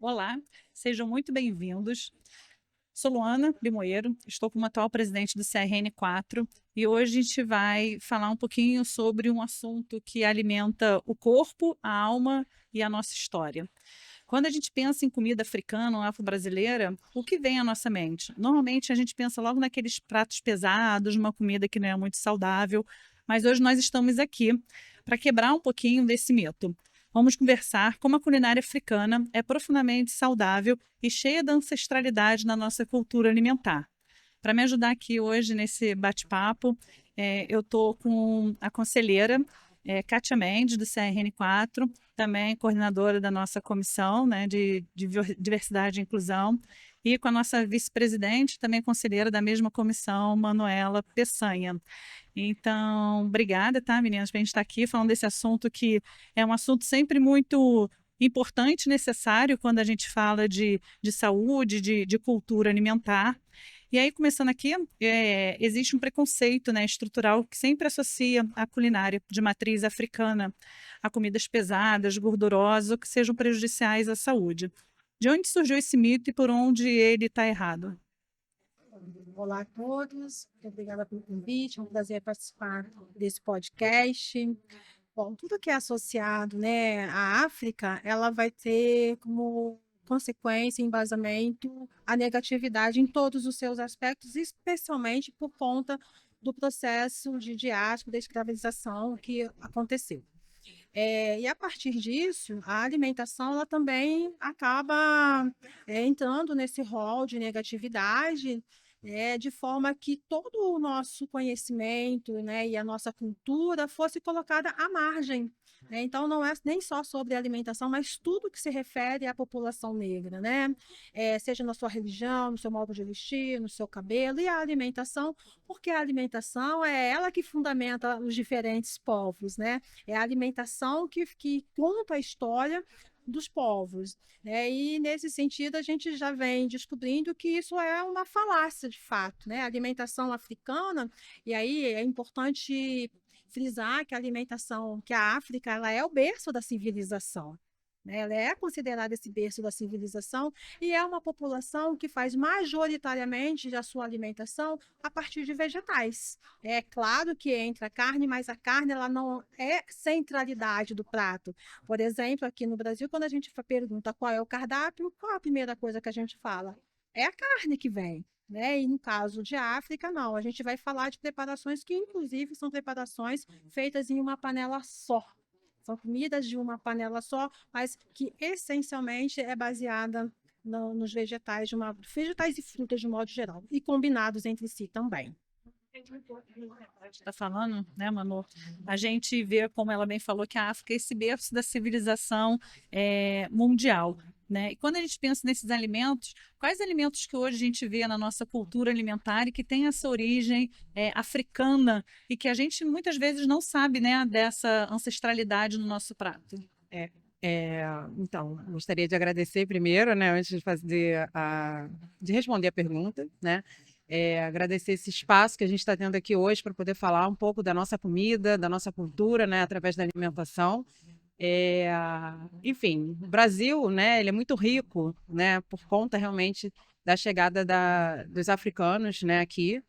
Olá, sejam muito bem-vindos. Sou Luana Limoeiro, estou como atual presidente do CRN4 e hoje a gente vai falar um pouquinho sobre um assunto que alimenta o corpo, a alma e a nossa história. Quando a gente pensa em comida africana ou afro-brasileira, o que vem à nossa mente? Normalmente a gente pensa logo naqueles pratos pesados, uma comida que não é muito saudável, mas hoje nós estamos aqui para quebrar um pouquinho desse mito. Vamos conversar como a culinária africana é profundamente saudável e cheia da ancestralidade na nossa cultura alimentar. Para me ajudar aqui hoje nesse bate-papo, eu estou com a conselheira Kátia Mendes, do CRN4, também coordenadora da nossa comissão, né, de diversidade e inclusão, e com a nossa vice-presidente, também conselheira da mesma comissão, Manuela Peçanha. Então, obrigada, tá, meninas, para a gente estar aqui falando desse assunto que é um assunto sempre muito importante e necessário quando a gente fala de saúde, de cultura alimentar. E aí, começando aqui, existe um preconceito, né, estrutural que sempre associa a culinária de matriz africana a comidas pesadas, gordurosas ou que sejam prejudiciais à saúde. De onde surgiu esse mito e por onde ele está errado? Olá a todos, muito obrigada pelo convite, é um prazer participar desse podcast. Bom, tudo que é associado, né, à África, ela vai ter como consequência, embasamento, a negatividade em todos os seus aspectos, especialmente por conta do processo de diáspora, da escravização que aconteceu. E a partir disso, a alimentação ela também acaba entrando nesse rol de negatividade, de forma que todo o nosso conhecimento, né, e a nossa cultura fosse colocada à margem. Né? Então, não é nem só sobre alimentação, mas tudo que se refere à população negra, né? Seja na sua religião, no seu modo de vestir, no seu cabelo, e a alimentação, porque a alimentação é ela que fundamenta os diferentes povos, né? É a alimentação que conta a história dos povos. Né? E, nesse sentido, a gente já vem descobrindo que isso é uma falácia, de fato. Né? A alimentação africana, e aí é importante frisar que a alimentação, que a África, ela é o berço da civilização. Né? Ela é considerada esse berço da civilização e é uma população que faz majoritariamente a sua alimentação a partir de vegetais. É claro que entra carne, mas a carne ela não é centralidade do prato. Por exemplo, aqui no Brasil, quando a gente pergunta qual é o cardápio, qual a primeira coisa que a gente fala? É a carne que vem. Né? E no caso de África, não. A gente vai falar de preparações que, inclusive, são preparações feitas em uma panela só. São comidas de uma panela só, mas que essencialmente é baseada nos vegetais, vegetais e frutas de modo geral, e combinados entre si também. Está falando, né, Manu? A gente vê, como ela bem falou, que a África é esse berço da civilização mundial. Né? E quando a gente pensa nesses alimentos, quais alimentos que hoje a gente vê na nossa cultura alimentar e que tem essa origem africana e que a gente muitas vezes não sabe, né, dessa ancestralidade no nosso prato? É, então, gostaria de agradecer primeiro, né, antes de de responder a pergunta, né, agradecer esse espaço que a gente está tendo aqui hoje para poder falar um pouco da nossa comida, da nossa cultura, né, através da alimentação. É, Enfim, o Brasil, né, ele é muito rico, né, por conta realmente da chegada dos africanos, né, aqui,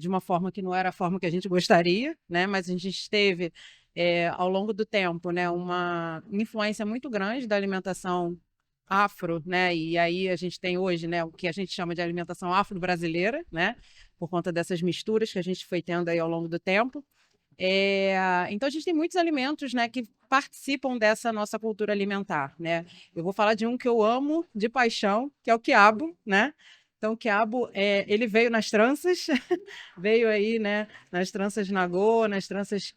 de uma forma que não era a forma que a gente gostaria, né, mas a gente teve ao longo do tempo, né, uma influência muito grande da alimentação afro, né, e aí a gente tem hoje, né, o que a gente chama de alimentação afro-brasileira, né, por conta dessas misturas que a gente foi tendo aí ao longo do tempo. Então a gente tem muitos alimentos, né, que participam dessa nossa cultura alimentar, né? Eu vou falar de um que eu amo de paixão, que é o quiabo, né? Então o quiabo, ele veio nas tranças, veio aí, né, nas tranças Nagô, nas tranças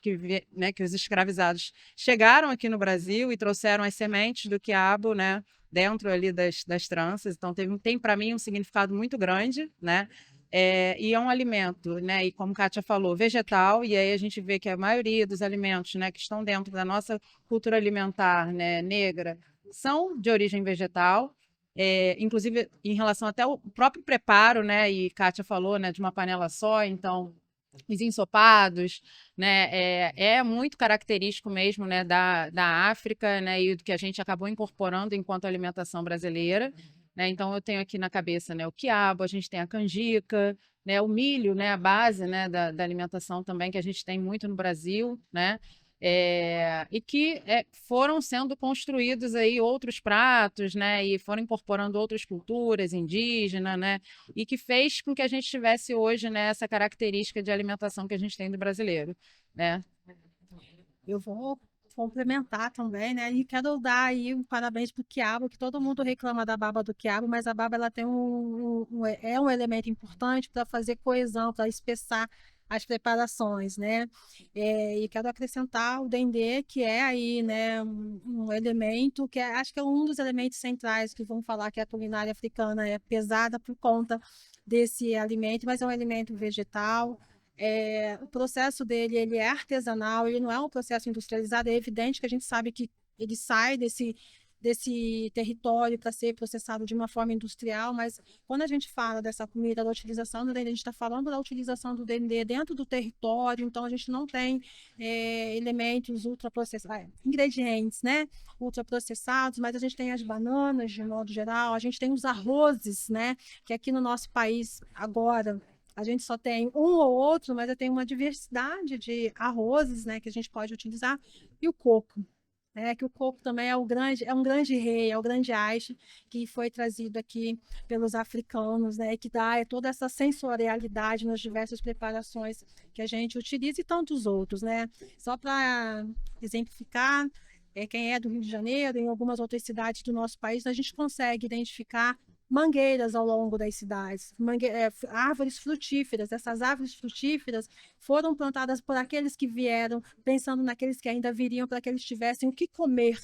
né, que os escravizados chegaram aqui no Brasil e trouxeram as sementes do quiabo, né, dentro ali das tranças. Então tem para mim um significado muito grande, né? E é um alimento, né? E como Kátia falou, vegetal, e aí a gente vê que a maioria dos alimentos, né, que estão dentro da nossa cultura alimentar, né, negra, são de origem vegetal. Inclusive em relação até ao próprio preparo, né? E Kátia falou, né, de uma panela só, então os ensopados, né, é muito característico mesmo, né, da África, né, e do que a gente acabou incorporando enquanto alimentação brasileira, né, então eu tenho aqui na cabeça, né, o quiabo, a gente tem a canjica, né, o milho, né, a base, né, da alimentação também que a gente tem muito no Brasil, né, e que foram sendo construídos aí outros pratos, né, e foram incorporando outras culturas indígenas, né, e que fez com que a gente tivesse hoje, né, essa característica de alimentação que a gente tem do brasileiro, né? Eu vou complementar também, né? E quero dar aí um parabéns para o quiabo, que todo mundo reclama da baba do quiabo, mas a baba ela tem é um elemento importante para fazer coesão, para espessar as preparações, né? E quero acrescentar o dendê, que é aí, né, um elemento que acho que é um dos elementos centrais que vão falar que a culinária africana é pesada por conta desse alimento, mas é um alimento vegetal. O processo dele ele é artesanal, ele não é um processo industrializado. É evidente que a gente sabe que ele sai desse território para ser processado de uma forma industrial, mas quando a gente fala dessa comida, da utilização do dendê, a gente está falando da utilização do dendê dentro do território, então a gente não tem elementos ultraprocessados, ingredientes, né, ultraprocessados, mas a gente tem as bananas, de modo geral, a gente tem os arrozes, né, que aqui no nosso país agora a gente só tem um ou outro, mas tem uma diversidade de arrozes, né, que a gente pode utilizar, e o coco. Que o coco também é um grande rei, é o grande aiche que foi trazido aqui pelos africanos, né, que dá toda essa sensorialidade nas diversas preparações que a gente utiliza e tantos outros, né. Só para exemplificar, quem é do Rio de Janeiro, em algumas outras cidades do nosso país, a gente consegue identificar mangueiras ao longo das cidades, árvores frutíferas. Essas árvores frutíferas foram plantadas por aqueles que vieram, pensando naqueles que ainda viriam, para que eles tivessem o que comer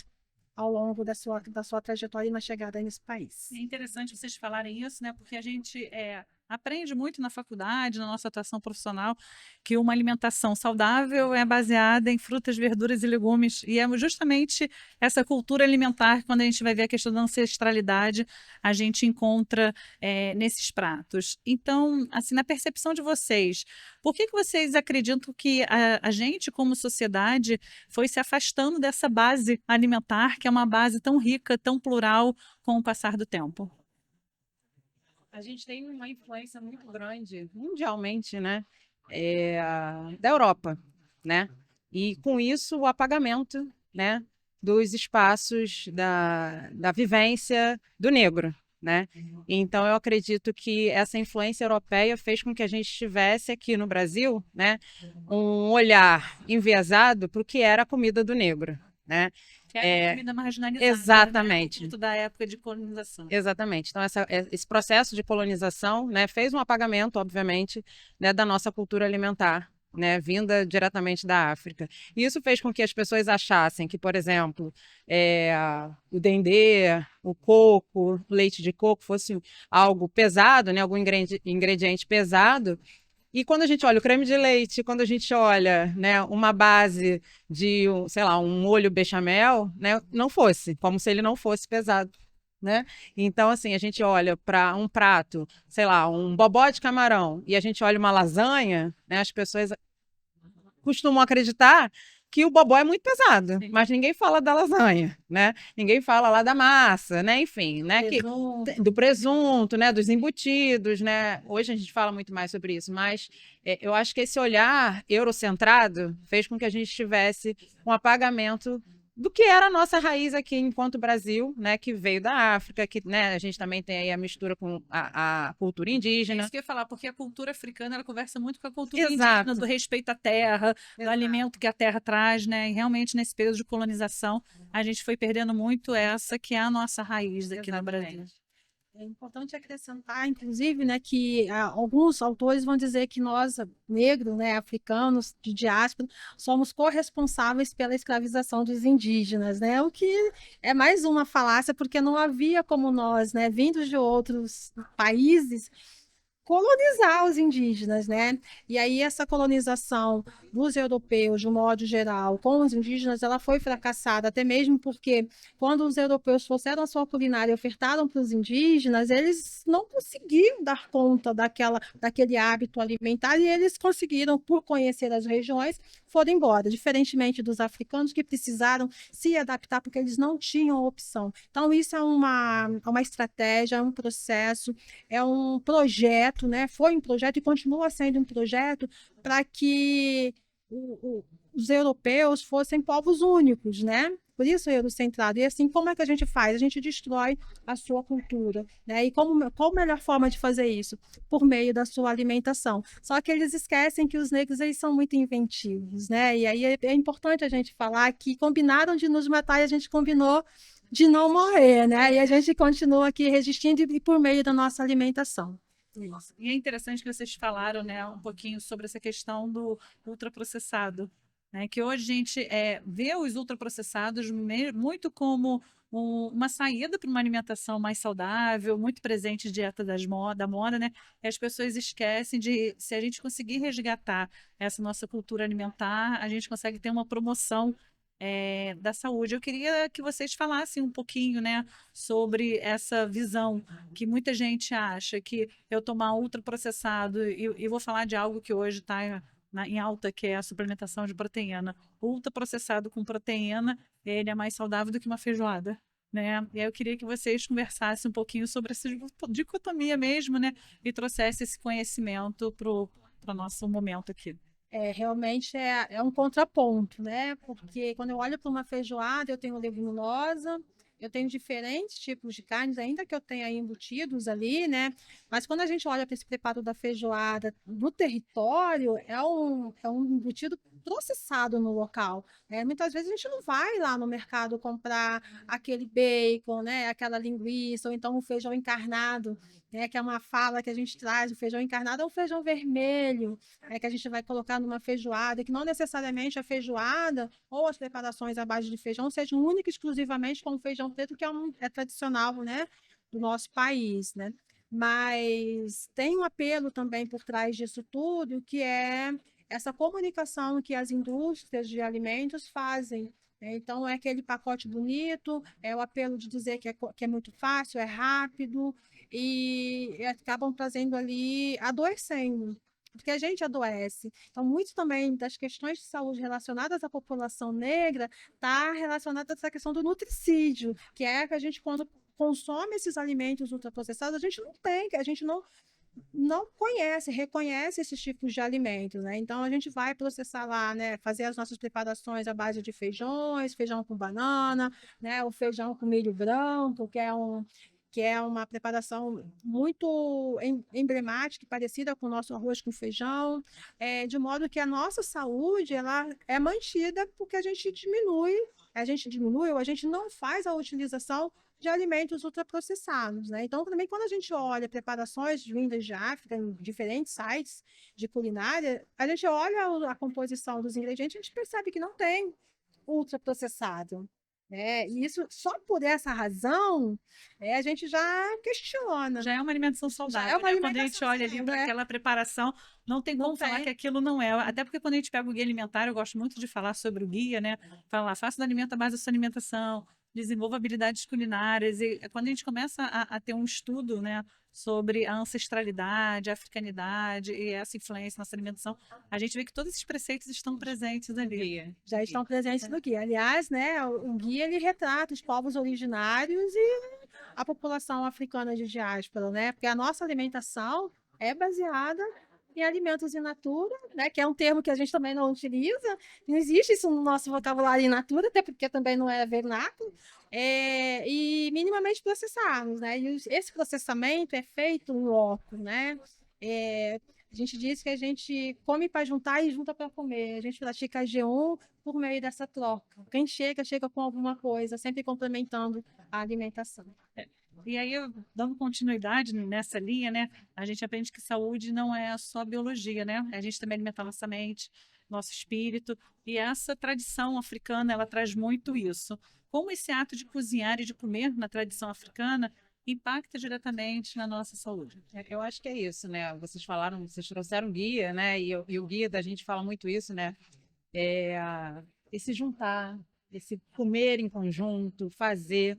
ao longo da sua trajetória e na chegada nesse país. É interessante vocês falarem isso, né? Porque a gente aprende muito na faculdade, na nossa atuação profissional, que uma alimentação saudável é baseada em frutas, verduras e legumes. E é justamente essa cultura alimentar, quando a gente vai ver a questão da ancestralidade, a gente encontra nesses pratos. Então, assim, na percepção de vocês, por que vocês acreditam que a gente, como sociedade, foi se afastando dessa base alimentar, que é uma base tão rica, tão plural, com o passar do tempo? A gente tem uma influência muito grande mundialmente, né, da Europa, né, e com isso o apagamento, né, dos espaços da vivência do negro, né. Então eu acredito que essa influência europeia fez com que a gente tivesse aqui no Brasil, né, um olhar enviesado para o que era a comida do negro, né. Que é a comida marginalizada, Exatamente. né? Da época de colonização. Exatamente. Então, esse processo de colonização, né, fez um apagamento, obviamente, né, da nossa cultura alimentar, né, vinda diretamente da África. E isso fez com que as pessoas achassem que, por exemplo, o dendê, o coco, o leite de coco fosse algo pesado, né, algum ingrediente pesado. E quando a gente olha o creme de leite, quando a gente olha, né, uma base de, sei lá, um molho bechamel, né, não fosse, como se ele não fosse pesado, né? Então, assim, a gente olha para um prato, sei lá, um bobó de camarão, e a gente olha uma lasanha, né, as pessoas costumam acreditar que o bobó é muito pesado, Sim. mas ninguém fala da lasanha, né? Ninguém fala lá da massa, né? Enfim, né? Do presunto, né? Dos embutidos, né? Hoje a gente fala muito mais sobre isso, mas eu acho que esse olhar eurocentrado fez com que a gente tivesse um apagamento do que era a nossa raiz aqui enquanto Brasil, né, que veio da África, que, né, a gente também tem aí a mistura com a cultura indígena. Isso que eu ia falar, porque a cultura africana ela conversa muito com a cultura Exato. indígena, do respeito à terra, do Exato. alimento que a terra traz, né? E realmente nesse período de colonização a gente foi perdendo muito essa que é a nossa raiz aqui no Brasil. É importante acrescentar, inclusive, né, que alguns autores vão dizer que nós, negros, né, africanos, de diáspora, somos corresponsáveis pela escravização dos indígenas, né, o que é mais uma falácia, porque não havia como nós, né, vindos de outros países, colonizar os indígenas, né? E aí essa colonização dos europeus, de um modo geral, com os indígenas, ela foi fracassada, até mesmo porque quando os europeus trouxeram a sua culinária e ofertaram para os indígenas, eles não conseguiam dar conta daquele hábito alimentar e eles conseguiram, por conhecer as regiões, foram embora, diferentemente dos africanos que precisaram se adaptar porque eles não tinham opção. Então, isso é uma estratégia, é um processo, é um projeto, né? Foi um projeto e continua sendo um projeto para que os europeus fossem povos únicos, né? Por isso, eurocentrado. E assim, como é que a gente faz? A gente destrói a sua cultura, né? E qual a melhor forma de fazer isso? Por meio da sua alimentação. Só que eles esquecem que os negros eles são muito inventivos, né? E aí é importante a gente falar que combinaram de nos matar e a gente combinou de não morrer, né? E a gente continua aqui resistindo e por meio da nossa alimentação. Isso. E é interessante que vocês falaram, né, um pouquinho sobre essa questão do ultraprocessado, né, que hoje a gente vê os ultraprocessados muito como uma saída para uma alimentação mais saudável, muito presente em dieta da moda, né? E as pessoas esquecem de, se a gente conseguir resgatar essa nossa cultura alimentar, a gente consegue ter uma promoção da saúde. Eu queria que vocês falassem um pouquinho, né, sobre essa visão que muita gente acha que eu tomar ultraprocessado, e vou falar de algo que hoje está em alta, que é a suplementação de proteína. Ultraprocessado com proteína, ele é mais saudável do que uma feijoada. Né? E aí eu queria que vocês conversassem um pouquinho sobre essa dicotomia mesmo, né? E trouxessem esse conhecimento para o nosso momento aqui. Realmente é um contraponto, né? Porque quando eu olho para uma feijoada, eu tenho leguminosa, eu tenho diferentes tipos de carnes, ainda que eu tenha embutidos ali, né? Mas quando a gente olha para esse preparo da feijoada no território, é um embutido processado no local. Né? Muitas vezes a gente não vai lá no mercado comprar aquele bacon, né? Aquela linguiça, ou então um feijão encarnado, né? Que é uma fala que a gente traz. O feijão encarnado é um feijão vermelho, que a gente vai colocar numa feijoada, que não necessariamente a feijoada ou as preparações à base de feijão sejam única e exclusivamente com o feijão preto, que é tradicional, né, do nosso país, né? Mas tem um apelo também por trás disso tudo, que é essa comunicação que as indústrias de alimentos fazem. Então, é aquele pacote bonito, é o apelo de dizer que é muito fácil, é rápido, e acabam trazendo ali, adoecendo, porque a gente adoece. Então, muito também das questões de saúde relacionadas à população negra está relacionada a essa questão do nutricídio, que é que a gente, quando consome esses alimentos ultraprocessados, a gente não tem, a gente não conhece, reconhece esses tipos de alimentos, né? Então a gente vai processar lá, né? Fazer as nossas preparações à base de feijões, feijão com banana, né? O feijão com milho branco, que é uma preparação muito emblemática e parecida com o nosso arroz com feijão, de modo que a nossa saúde ela é mantida porque a gente diminui ou a gente não faz a utilização de alimentos ultraprocessados, né? Então, também quando a gente olha preparações vindas de África em diferentes sites de culinária, a gente olha a composição dos ingredientes, a gente percebe que não tem ultraprocessado. E isso, só por essa razão, a gente já questiona. Já é uma alimentação Já saudável, é uma né? Quando a gente alimentação olha ali para né? aquela preparação, não tem Não como falar tem. que aquilo não é. Até porque quando a gente pega o guia alimentar, eu gosto muito de falar sobre o guia, né? Falar, faça do alimento a base da sua alimentação, desenvolva habilidades culinárias. E quando a gente começa a ter um estudo, né, sobre a ancestralidade, a africanidade e essa influência na nossa alimentação, a gente vê que todos esses preceitos estão presentes ali. Já estão presentes no guia. Aliás, né, o guia ele retrata os povos originários e a população africana de diáspora, né? Porque a nossa alimentação é baseada em alimentos in natura, né? Que é um termo que a gente também não utiliza. Não existe isso no nosso vocabulário in natura, até porque também não é vernáculo. E minimamente processados, né? E esse processamento é feito em loco, né? A gente diz que a gente come para juntar e junta para comer. A gente pratica G1 por meio dessa troca. Quem chega, chega com alguma coisa, sempre complementando a alimentação. E aí, dando continuidade nessa linha, né? A gente aprende que saúde não é só biologia, né? A gente também alimenta nossa mente, nosso espírito. E essa tradição africana, ela traz muito isso. Como esse ato de cozinhar e de comer na tradição africana impacta diretamente na nossa saúde. Eu acho que é isso, né? Vocês falaram, vocês trouxeram guia, né? E o guia da gente fala muito isso, né? Esse juntar, esse comer em conjunto, o fazer,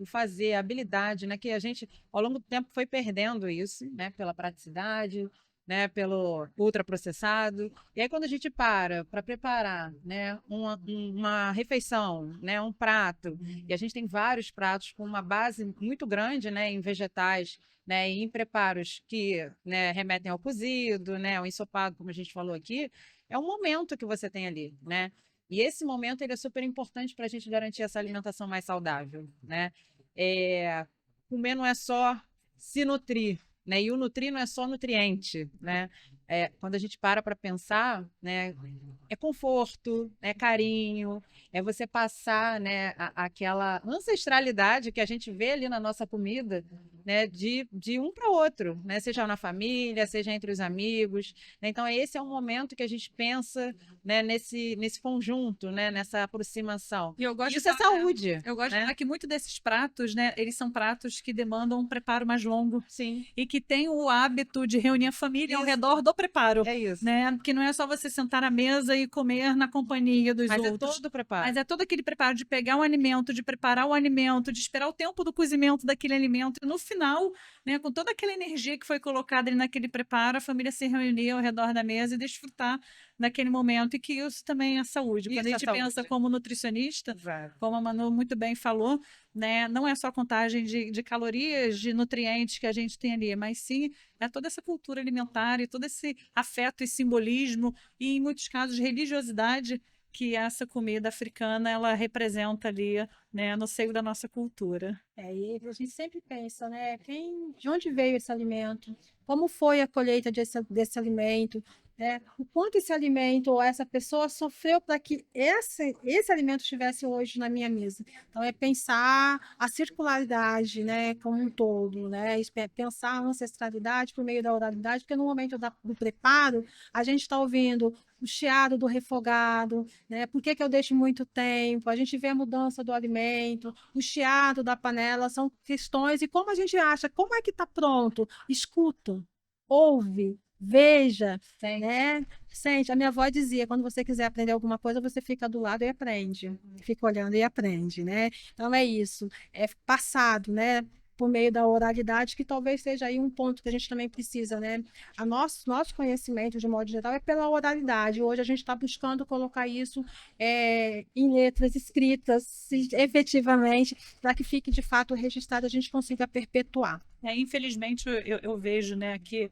a habilidade, né? Que a gente, ao longo do tempo, foi perdendo isso, né? Pela praticidade, né? Pelo ultraprocessado. E aí, quando a gente para preparar, né? Uma refeição, né? Um prato, e a gente tem vários pratos com uma base muito grande, né? Em vegetais, né? E em preparos que, né? Remetem ao cozido, né? Ao ensopado, como a gente falou aqui, é um momento que você tem ali, né? E esse momento ele é super importante para a gente garantir essa alimentação mais saudável, né? Comer não é só se nutrir, né? E o nutrir não é só nutriente, né? Quando a gente para pensar, né? É conforto, é carinho, é você passar, né? Aquela ancestralidade que a gente vê ali na nossa comida, né? De um para outro, né? Seja na família, seja entre os amigos, né? Então esse é um momento que a gente pensa, né? Nesse conjunto, né? Nessa aproximação. E eu gosto Isso é saúde. Eu gosto de né? falar que muito desses pratos, né, eles são pratos que demandam um preparo mais longo Sim. e que tem o hábito de reunir a família ao Isso. redor do preparo, É isso. né? Porque não é só você sentar à mesa e comer na companhia dos Mas outros. é todo o preparo. Mas é todo aquele preparo de pegar um alimento, de preparar o alimento, de esperar o tempo do cozimento daquele alimento. E no final, né, com toda aquela energia que foi colocada ali naquele preparo, a família se reunir ao redor da mesa e desfrutar naquele momento. E que isso também é saúde. Quando Isso a é gente saúde. pensa como nutricionista, Exato. como a Manu muito bem falou, né, não é só a contagem de calorias, de nutrientes que a gente tem ali, mas sim é toda essa cultura alimentar e todo esse afeto e simbolismo e, em muitos casos, religiosidade que essa comida africana ela representa ali, né, no seio da nossa cultura. E a gente sempre pensa, né? De onde veio esse alimento? Como foi a colheita desse alimento? Né? O quanto esse alimento ou essa pessoa sofreu para que esse alimento estivesse hoje na minha mesa. Então, é pensar a circularidade, né, como um todo, né? Pensar a ancestralidade por meio da oralidade, porque no momento do preparo, a gente está ouvindo o chiado do refogado, né? Por que eu deixo muito tempo? A gente vê a mudança do alimento, o chiado da panela, são questões. E como a gente acha, como é que está pronto? Escuta, ouve, veja, né? Sente. A minha avó dizia, quando você quiser aprender alguma coisa, você fica do lado e aprende. Fica olhando e aprende, né? Então é isso. É passado, né? Por meio da oralidade, que talvez seja aí um ponto que a gente também precisa, né? Nosso conhecimento, de modo geral, é pela oralidade. Hoje a gente está buscando colocar isso em letras escritas, efetivamente, para que fique de fato registrado, a gente consiga perpetuar. Infelizmente, eu vejo, né, que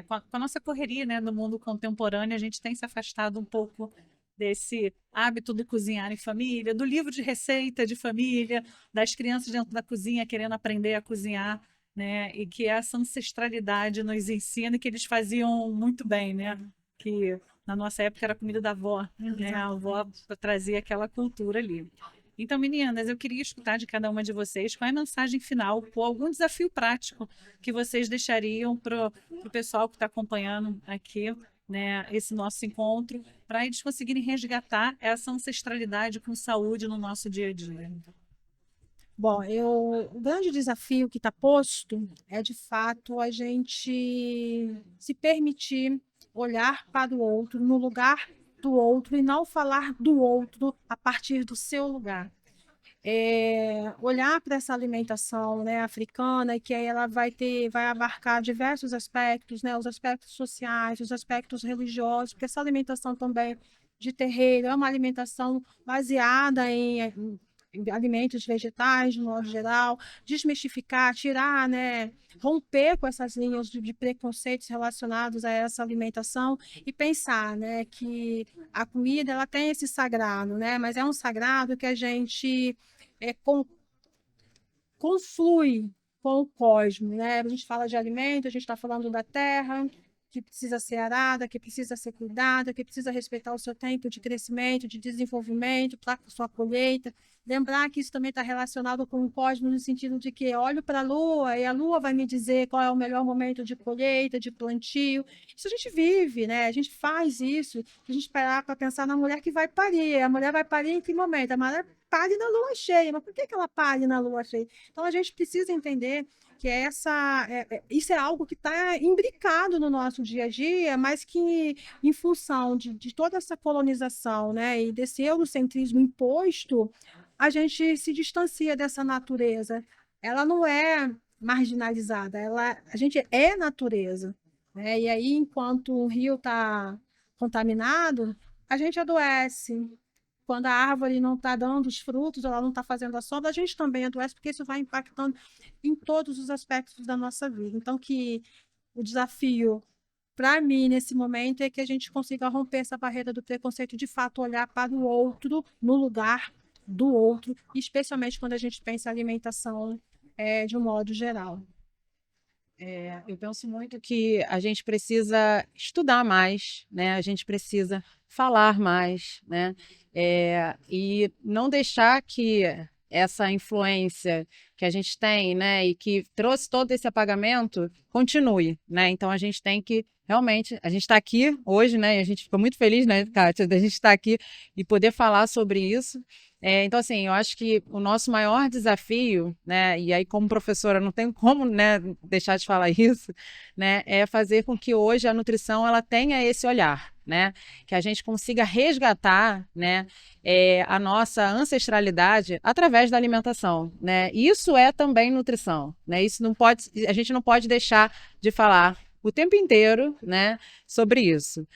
com a nossa correria, né, no mundo contemporâneo, a gente tem se afastado um pouco desse hábito do cozinhar em família, do livro de receita de família, das crianças dentro da cozinha querendo aprender a cozinhar, né? E que essa ancestralidade nos ensina que eles faziam muito bem, né? Que na nossa época era a comida da avó, né? A avó trazia aquela cultura ali. Então, meninas, eu queria escutar de cada uma de vocês qual é a mensagem final, ou algum desafio prático que vocês deixariam para o pessoal que está acompanhando aqui, né, esse nosso encontro, para eles conseguirem resgatar essa ancestralidade com saúde no nosso dia a dia. Bom, o grande desafio que está posto é, de fato, a gente se permitir olhar para o outro, no lugar do outro, e não falar do outro a partir do seu lugar. Olhar para essa alimentação, né, africana, que aí ela vai abarcar diversos aspectos, né, os aspectos sociais, os aspectos religiosos, porque essa alimentação também de terreiro é uma alimentação baseada em alimentos vegetais, de modo geral, desmistificar, tirar, né, romper com essas linhas de preconceitos relacionados a essa alimentação e pensar, né, que a comida ela tem esse sagrado, né, mas é um sagrado que a gente conflui com o cosmos, né? A gente fala de alimento, a gente está falando da terra, que precisa ser arada, que precisa ser cuidada, que precisa respeitar o seu tempo de crescimento, de desenvolvimento, para a sua colheita. Lembrar que isso também está relacionado com o cosmos, no sentido de que olho para a Lua e a Lua vai me dizer qual é o melhor momento de colheita, de plantio. Isso a gente vive, né? A gente faz isso. A gente parar para pensar na mulher que vai parir. A mulher vai parir em que momento? A mulher pare na lua cheia. Mas por que ela pare na lua cheia? Então a gente precisa entender que isso é algo que está imbricado no nosso dia a dia, mas que em função de toda essa colonização, né, e desse eurocentrismo imposto, a gente se distancia dessa natureza. Ela não é marginalizada, a gente é natureza, né? E aí, enquanto o rio está contaminado, a gente adoece. Quando a árvore não está dando os frutos, ela não está fazendo a sombra, a gente também adoece, porque isso vai impactando em todos os aspectos da nossa vida. Então, que o desafio para mim, nesse momento, é que a gente consiga romper essa barreira do preconceito, de fato, olhar para o outro, no lugar do outro, especialmente quando a gente pensa em alimentação de um modo geral. Eu penso muito que a gente precisa estudar mais, né? A gente precisa falar mais, né? E não deixar que essa influência que a gente tem, né, e que trouxe todo esse apagamento, continue, né? Então a gente tem que realmente, a gente está aqui hoje, né? E a gente fica muito feliz, né, Kátia, da gente estar aqui e poder falar sobre isso. Então, assim, eu acho que o nosso maior desafio, né, e aí como professora não tem como, né, deixar de falar isso, né, é fazer com que hoje a nutrição ela tenha esse olhar, né, que a gente consiga resgatar, né, a nossa ancestralidade através da alimentação, né. Isso é também nutrição, né. Isso não pode, a gente não pode deixar de falar o tempo inteiro, né, sobre isso.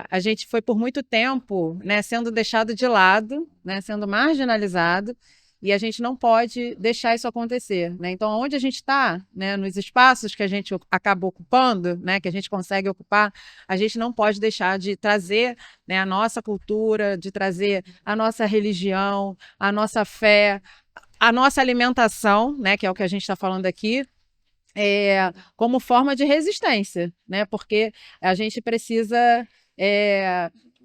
A gente foi por muito tempo, né, sendo deixado de lado, né, sendo marginalizado, e a gente não pode deixar isso acontecer, né? Então, onde a gente está, né, nos espaços que a gente acaba ocupando, né, que a gente consegue ocupar, a gente não pode deixar de trazer, né, a nossa cultura, de trazer a nossa religião, a nossa fé, a nossa alimentação, né, que é o que a gente está falando aqui, como forma de resistência, né? Porque a gente precisa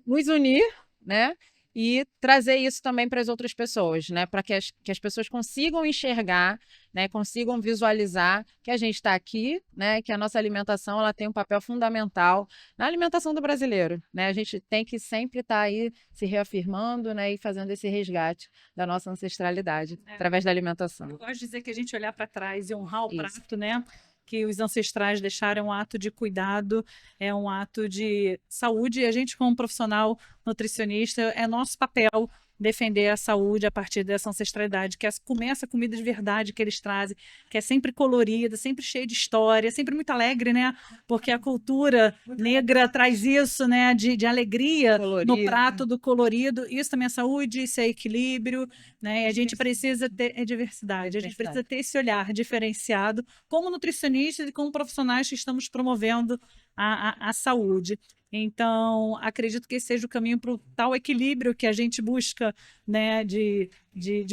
nos unir, né? E trazer isso também para as outras pessoas, né? Para que as pessoas consigam enxergar, né? Consigam visualizar que a gente está aqui, né? Que a nossa alimentação ela tem um papel fundamental na alimentação do brasileiro, né? A gente tem que sempre estar aí se reafirmando, né? E fazendo esse resgate da nossa ancestralidade através da alimentação. Eu gosto de dizer que a gente olhar para trás e honrar o Isso. prato, né? Que os ancestrais deixaram, é um ato de cuidado, é um ato de saúde. E a gente, como profissional nutricionista, é nosso papel defender a saúde a partir dessa ancestralidade, que é comer essa comida de verdade que eles trazem, que é sempre colorida, sempre cheia de história, sempre muito alegre, né? Porque a cultura negra traz isso, né? De alegria Colorido. no prato do colorido. Isso também é saúde, isso é equilíbrio, né? E a gente precisa ter diversidade, a gente precisa ter esse olhar diferenciado como nutricionistas e como profissionais que estamos promovendo a saúde. Então, acredito que esse seja o caminho para o tal equilíbrio que a gente busca, né, de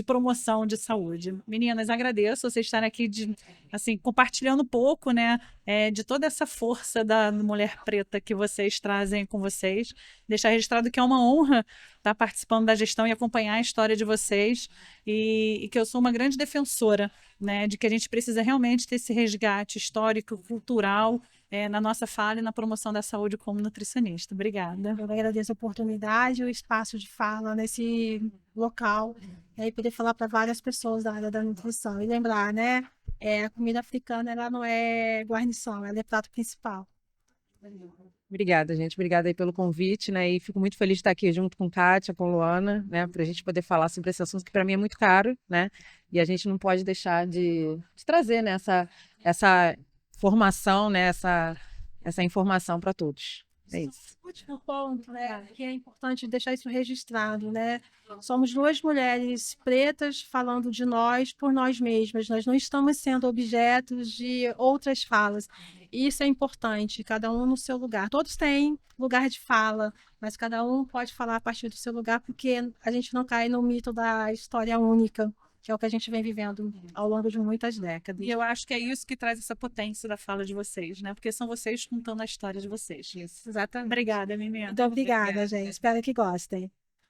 promoção de saúde. Meninas, agradeço vocês estarem aqui assim, compartilhando um pouco, né, de toda essa força da mulher preta que vocês trazem com vocês. Deixar registrado que é uma honra estar participando da gestão e acompanhar a história de vocês e que eu sou uma grande defensora, né, de que a gente precisa realmente ter esse resgate histórico, cultural, na nossa fala e na promoção da saúde como nutricionista. Obrigada. Eu agradeço a oportunidade e o espaço de fala nesse local, e aí poder falar para várias pessoas da área da nutrição. E lembrar, né, a comida africana ela não é guarnição, ela é prato principal. Obrigada, gente. Obrigada aí pelo convite, né? E fico muito feliz de estar aqui junto com Kátia, com Luana, né? Para a gente poder falar sobre esse assunto que para mim é muito caro, né? E a gente não pode deixar de trazer, né, essa formação, né? Essa informação para todos. É isso. Último ponto, né, que é importante deixar isso registrado, né? Somos duas mulheres pretas falando de nós por nós mesmas. Nós não estamos sendo objetos de outras falas. Isso é importante, cada um no seu lugar. Todos têm lugar de fala, mas cada um pode falar a partir do seu lugar, porque a gente não cai no mito da história única, que é o que a gente vem vivendo ao longo de muitas décadas. E eu acho que é isso que traz essa potência da fala de vocês, né? Porque são vocês contando a história de vocês. Isso, exatamente. Obrigada, menina. Muito obrigada, gente. Espero que gostem.